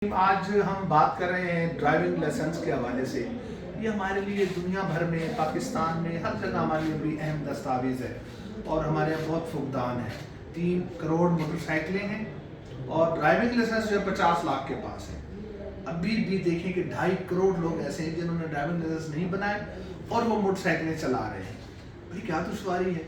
آج ہم بات کر رہے ہیں ڈرائیونگ لائسنس کے حوالے سے. یہ ہمارے لیے دنیا بھر میں، پاکستان میں، ہر جگہ ہمارے لیے بڑی اہم دستاویز ہے اور ہمارے یہاں بہت فقدان ہے. 3 کروڑ موٹر سائیکلیں ہیں اور ڈرائیونگ لائسنس جو ہے 50 لاکھ کے پاس ہے. ابھی بھی دیکھیں کہ 2.5 کروڑ لوگ ایسے ہیں جنہوں نے ڈرائیونگ لائسنس نہیں بنائے اور وہ موٹر سائیکلیں چلا رہے ہیں. بھائی کیا دشواری ہے؟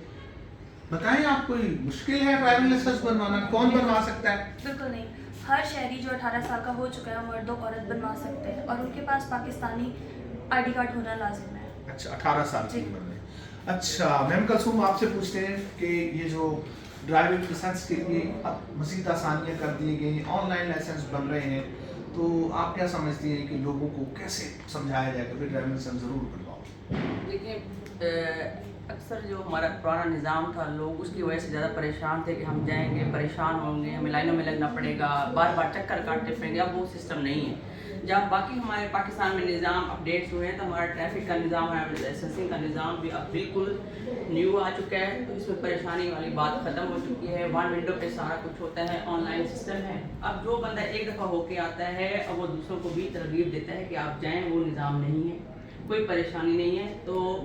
بتائیں، آپ کوئی مشکل ہے ڈرائیونگ لائسنس بنوانا؟ کون بنوا سکتا ہے؟ بالکل نہیں. ہر شہری جو 18 سال کا ہو چکا ہے مرد و عورت بنوا سکتے ہیں اور ان کے پاس پاکستانی آئی ڈی کارڈ ہونا لازم ہے. اچھا، 18 سال کی عمر میں. اچھا میم کلثوم، آپ سے پوچھتے ہیں کہ یہ جو ڈرائیونگ لائسنس کے لیے اب مزید آسانیاں کر دی گئی، آن لائن لائسنس بن رہے ہیں، تو آپ کیا سمجھتی ہیں کہ لوگوں کو کیسے سمجھایا جائے کہ ڈرائیونگ لائسنس ضرور بنواؤ؟ دیکھیں، اکثر جو ہمارا پرانا نظام تھا، لوگ اس کی وجہ سے زیادہ پریشان تھے کہ ہم جائیں گے، پریشان ہوں گے، ہمیں لائنوں میں لگنا پڑے گا، بار بار چکر کاٹتے پھریں گے. اب وہ سسٹم نہیں ہے. جب باقی ہمارے پاکستان میں نظام اپڈیٹس ہوئے ہیں تو ہمارا ٹریفک کا نظام، ہمارا لائسنسنگ کا نظام بھی اب بالکل نیو آ چکا ہے. تو اس میں پریشانی والی بات ختم ہو چکی ہے. 1 ونڈو پہ سارا کچھ ہوتا ہے، آن لائن سسٹم ہے. اب جو بندہ ایک دفعہ ہو کے آتا ہے اب وہ دوسروں کو بھی ترغیب دیتا ہے کہ آپ جائیں. وہ نظام نہیں ہے، کوئی پریشانی نہیں ہے. تو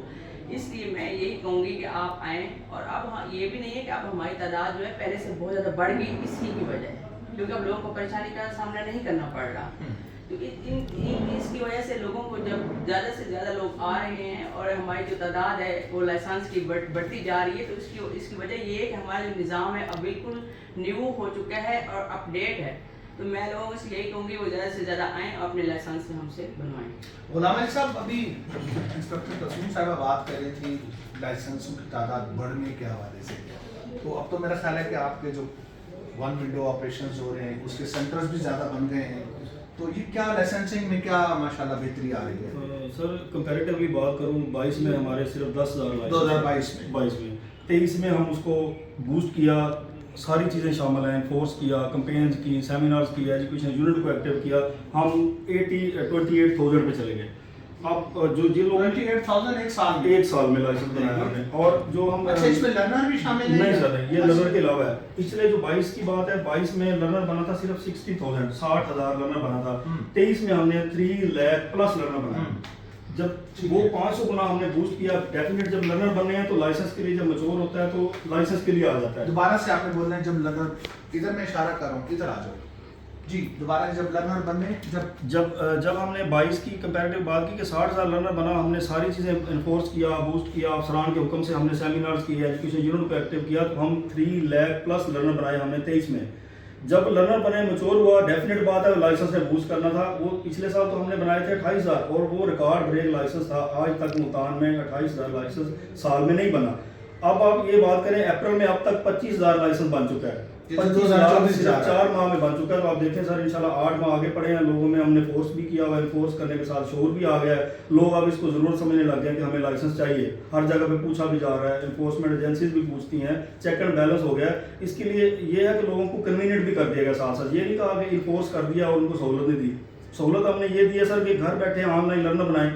اس لیے میں یہی کہوں گی کہ آپ آئیں. اور اب یہ بھی نہیں ہے کہ اب ہماری تعداد جو ہے پہلے سے بہت زیادہ بڑھ گئی اسی کی وجہ ہے، کیونکہ اب لوگوں کو پریشانی کا سامنا نہیں کرنا پڑ رہا. کیونکہ اس کی وجہ سے لوگوں کو جب زیادہ سے زیادہ لوگ آ رہے ہیں اور ہماری جو تعداد ہے وہ لائسنس کی بڑھتی جا رہی ہے، تو اس کی وجہ یہ ہے کہ ہمارا جو نظام ہے اب بالکل نیو ہو چکا ہے اور اپ ڈیٹ ہے. تو میں لوگوں سے یہی کہوں گی وہ زیادہ سے زیادہ آئیں اور اپنے لائسنس ہم سے بنوائیں. غلام علی صاحب، ابھی انسپیکٹر تسنیم صاحبہ بات کر رہی تھی لائسنسوں کی تعداد بڑھنے کے حوالے سے، تو اب تو میرا خیال ہے کہ آپ کے جو 1 ونڈو آپریشنز ہو رہے ہیں اس کے سینٹرز بھی زیادہ بن گئے ہیں، تو یہ کیا لائسنسنگ میں کیا ماشاءاللہ بہتری آ رہی ہے؟ سر کمپیریٹیولی بات کروں 22 میں ہمارے صرف 10,000 2022 میں 23 میں ہم اس کو بوسٹ کیا، ساری چیزیں شامل ہیں، فورس کیا، کمپینز کی، سیمینارز کی، ایجوکیشن یونٹ کو ایکٹیو کیا. ہم 28,000 پہ چلے گئے. اب جو جن لوگوں 28,000 ایک سال میں لائسنس بنایا ہم نے. اور جو ہم اچھا، اس میں لرنر بھی شامل ہیں؟ نہیں سر، یہ لرنر کے علاوہ ہے. پچھلے جو 22 کی بات ہے، 22 میں لرنر بنا تھا صرف 60,000، 60,000 لرنر بنا تھا. 23 میں ہم نے 3 لاکھ پلس لرنر بنایا. جب وہ 500 گنا ہم نے بوسٹ کیا. ڈیفینیٹ جب لرنر بننے ہیں تو لائسنس کے لیے جب میچور ہوتا ہے تو لائسنس کے لیے آ جاتا ہے. دوبارہ سے آپ نے بولنا ہے جب لرنر، ادھر میں اشارہ کر رہا ہوں، ادھر آ جاؤ جی. دوبارہ جب لرنر بننے، جب ہم نے 22 کی کمپیریٹیو بات کی کہ 60,000 لرنر بنا، ہم نے ساری چیزیں انفورس کیا، بوسٹ کیا، افسران کے حکم سے ہم نے سیمینارز کیے، ایجوکیشن یونٹ کو ایکٹیو کیا، تو ہم 3 لاکھ پلس لرنر بنائے ہم نے 23 میں. جب لرنر بنے میچور ہوا، ڈیفینیٹ بات ہے لائسنس نے بوسٹ کرنا تھا. وہ پچھلے سال تو ہم نے بنائے تھے 28,000 اور وہ ریکارڈ بریک لائسنس تھا. آج تک ملتان میں 28,000 لائسنس سال میں نہیں بنا. اب آپ یہ بات کریں اپریل میں اب تک 25,000 لائسنس بن چکا ہے. 25,000 4 ماہ میں بن چکا ہے. تو آپ دیکھیں سر انشاءاللہ 8 ماہ آگے پڑے ہیں. لوگوں میں ہم نے فورس بھی کیا ہوا ہے، فورس کرنے کے ساتھ شور بھی آ گیا ہے. لوگ اب اس کو ضرورت سمجھنے لگ گئے ہیں کہ ہمیں لائسنس چاہیے. ہر جگہ پہ پوچھا بھی جا رہا ہے، انفورسمنٹ ایجنسیز بھی پوچھتی ہیں. چیک اینڈ بیلنس ہو گیا ہے. اس کے لیے یہ ہے کہ لوگوں کو کنوینئنٹ بھی کر دیا گیا ساتھ ساتھ. یہ نہیں کہا کہ انفورس کر دیا اور ان کو سہولت نہیں دی. سہولت ہم نے یہ دی ہے سر کہ گھر بیٹھے آن لائن لرنر بنائیں.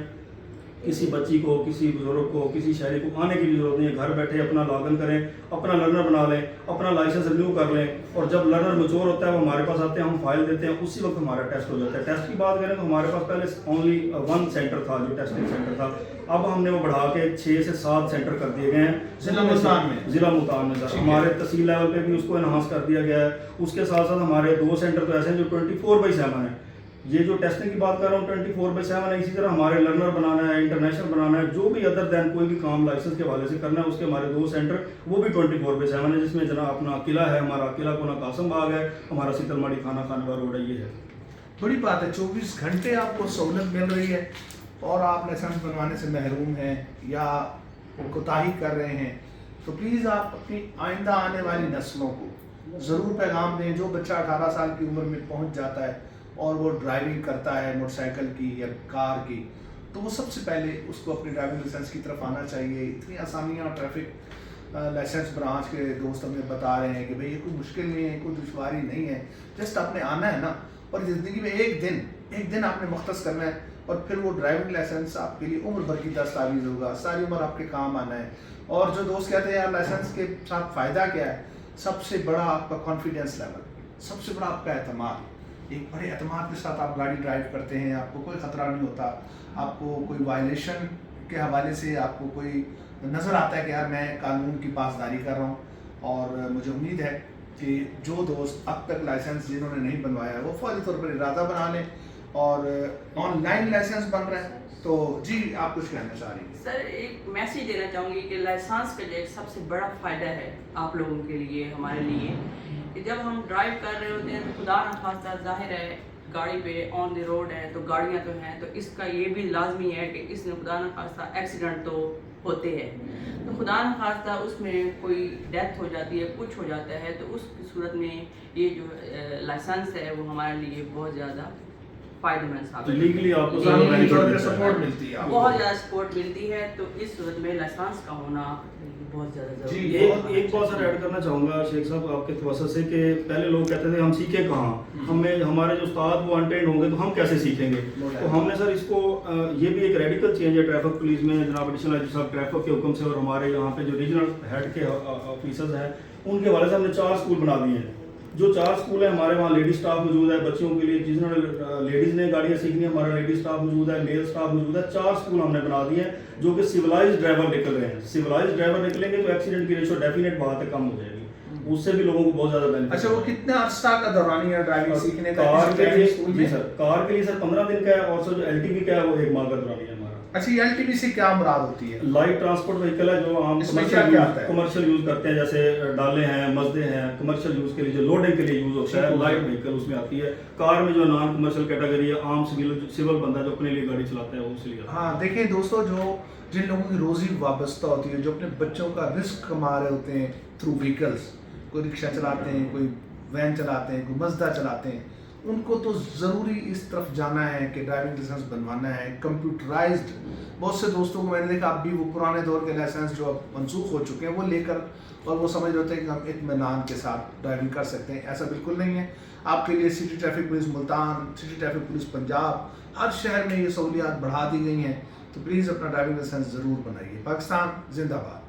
کسی بچی کو، کسی بزرگ کو، کسی شہری کو آنے کی بھی ضرورت نہیں ہے. گھر بیٹھے اپنا لاگ ان کریں، اپنا لرنر بنا لیں، اپنا لائسنس رینیو کر لیں. اور جب لرنر میچور ہوتا ہے وہ ہمارے پاس آتے ہیں، ہم فائل دیتے ہیں، اسی وقت ہمارا ٹیسٹ ہو جاتا ہے. ٹیسٹ کی بات کریں تو ہمارے پاس پہلے اونلی 1 سینٹر تھا جو ٹیسٹنگ سینٹر تھا. اب ہم نے وہ بڑھا کے 6 سے 7 سینٹر کر دیے گئے ہیں ضلع ملتان میں. سر ہمارے تحصیل لیول پہ بھی اس کو انہانس کر دیا گیا ہے. اس کے ساتھ ساتھ ہمارے 2 سینٹر تو ایسے ہیں جو 24/7 ہیں. یہ جو ٹیسٹنگ کی بات کر رہا ہوں 24/7 ہے. اسی طرح ہمارے لرنر بنانا ہے، انٹرنیشنل بنانا ہے، جو بھی ادر دین کوئی بھی کام لائسنس کے حوالے سے کرنا ہے، اس کے ہمارے 2 سینٹر وہ بھی 24/7 ہے. جس میں جناب اپنا قلعہ ہے، ہمارا قلعہ کونا قاسم باغ ہے، ہمارا سیتل ماڑی کھانا خانوار روڈ ہے. یہ ہے بڑی بات ہے. 24 گھنٹے آپ کو سہولت مل رہی ہے اور آپ لائسنس بنوانے سے محروم ہیں یا کوتاہی کر رہے ہیں. تو پلیز آپ اپنی آئندہ آنے والی نسلوں کو ضرور پیغام دیں. جو بچہ 18 سال کی عمر میں پہنچ جاتا ہے اور وہ ڈرائیونگ کرتا ہے موٹر سائیکل کی یا کار کی، تو وہ سب سے پہلے اس کو اپنی ڈرائیونگ لائسنس کی طرف آنا چاہیے. اتنی آسانیاں ٹریفک لائسنس برانچ کے دوست ہمیں بتا رہے ہیں کہ بھئی یہ کوئی مشکل نہیں ہے، کوئی دشواری نہیں ہے، جسٹ آپ نے آنا ہے نا. اور زندگی میں ایک دن آپ نے مختص کرنا ہے اور پھر وہ ڈرائیونگ لائسنس آپ کے لیے عمر بھر کی دستاویز ہوگا، ساری عمر آپ کے کام آنا ہے. اور جو دوست کہتے ہیں یار لائسنس کے ساتھ فائدہ کیا ہے، سب سے بڑا آپ کا کانفیڈنس لیول، سب سے بڑا آپ کا اعتماد. ایک بڑے اعتماد کے ساتھ آپ گاڑی ڈرائیو کرتے ہیں, آپ کو کوئی خطرہ نہیں ہوتا, آپ کو کوئی وائلیشن کے حوالے سے آپ کو کوئی نظر آتا ہے کہ یار میں قانون کی پاسداری کر رہا ہوں. اور مجھے امید ہے کہ جو دوست اب تک لائسنس جنہوں نے نہیں بنوایا ہے وہ فوری طور پر ارادہ بنا لیں, اور آن لائن لائسنس بن رہا ہے. تو جی آپ کچھ کہنا چاہ رہی ہیں؟ سر ایک میسیج دینا چاہوں گی کہ لائسنس کا جو ایک سب سے بڑا فائدہ ہے آپ لوگوں کے لیے, ہمارے لیے, کہ جب ہم ڈرائیو کر رہے ہوتے ہیں تو خدا نخواستہ ظاہر ہے گاڑی پہ آن دی روڈ ہے تو گاڑیاں تو ہیں, تو اس کا یہ بھی لازمی ہے کہ اس میں خدا نخواستہ ایکسیڈنٹ تو ہوتے ہیں, تو خدا نخواستہ اس میں کوئی ڈیتھ ہو جاتی ہے, کچھ ہو جاتا ہے, تو اس کی صورت میں یہ جو لائسنس ہے وہ ہمارے لیے بہت زیادہ فائدہ مند ثابت ہے. لیگلی آپ کو قانونی طور پہ سپورٹ ملتی ہے آپ کو. بہت زیادہ سپورٹ ملتی ہے, تو اس صورت میں لائسنس کا ہونا بہت زیادہ ضروری جی, ہے. ایک بات سر ایڈ کرنا چاہوں گا شیخ صاحب آپ کے توسط سے, کہ پہلے لوگ کہتے تھے ہم سیکھیں کہاں, ہمیں ہمارے جو استاد وہ انٹرینڈ ہوں گے تو ہم کیسے سیکھیں گے. تو ہم نے سر اس کو یہ بھی ایک ریڈیکل چینج ہے ٹریفک پولیس میں, جناب ایڈیشنل آئی جی صاحب ٹریفک کے حکم سے, اور ہمارے یہاں پہ جو ریجنل ہیڈ کے آفیسرز ہیں ان کے حوالے سے ہم نے 4 اسکول بنا دیے ہیں. جو 4 اسکول ہیں ہمارے وہاں لیڈی اسٹاف موجود ہے بچوں کے لیے, جنہوں نے لیڈیز نے گاڑیاں سیکھنی ہے ہمارا لیڈی اسٹاف موجود ہے, میل اسٹاف موجود ہے. 4 اسکول ہم نے بنا دیے ہیں جو کہ سویلائز ڈرائیور نکل رہے ہیں. سویلائز ڈرائیور نکلیں گے تو ایکسیڈنٹ کی ریشو ڈیفینیٹ بہت تک کم ہو جائے گی, اس سے بھی لوگوں کو بہت زیادہ بینیفٹ. اچھا, وہ کتنے عرصہ کا دورانیہ ڈرائیونگ سیکھنے کا کار کے لیے؟ اسکول جی میں؟ سر, کار کے لیے سر 15 دن کا ہے, اور سر جو ایل ٹی وی کا ہے وہ 1 ماہ کا دورانیہ ہے ہمارا. اچھا, یہ ایل ٹی وی سے کیا مراد ہوتی ہے؟ لائٹ ٹرانسپورٹ وہیکل ہے جو ہم اس میں کیا کیا آتا ہے؟ کمرشل یوز کرتے ہیں, جیسے ڈالے ہیں, مزدے ہیں, کمرشل یوز کے لیے جو لوڈنگ کے لیے یوز ہوتا ہے لائٹ وہیکل اس میں آتی ہے. کار میں جو نان کمرشل کیٹیگری ہے, عام سول بندہ جو اپنے لیے گاڑی چلاتا ہے وہ اس لیے. ہاں دیکھیں دوستو, جن لوگوں کی روزی وابستہ ہوتی ہے, جو اپنے بچوں کا رزق کما رہے ہوتے ہیں تھرو وہیکلس, کوئی رکشہ چلاتے ہیں, کوئی وین چلاتے ہیں, کوئی مزدہ چلاتے ہیں, ان کو تو ضروری اس طرف جانا ہے کہ ڈرائیونگ لائسنس بنوانا ہے کمپیوٹرائزڈ. بہت سے دوستوں کو میں نے دیکھا اب بھی وہ پرانے دور کے لائسنس جو اب منسوخ ہو چکے ہیں وہ لے کر, اور وہ سمجھ رہے ہوتے ہیں کہ ہم اطمینان کے ساتھ ڈرائیونگ کر سکتے ہیں. ایسا بالکل نہیں ہے. آپ کے لیے city traffic police Multan, city traffic police Punjab, ہر شہر میں یہ سہولیات بڑھا دی گئی ہیں. تو پلیز اپنا ڈرائیونگ لائسنس ضرور بنائیے. پاکستان زندہ باد.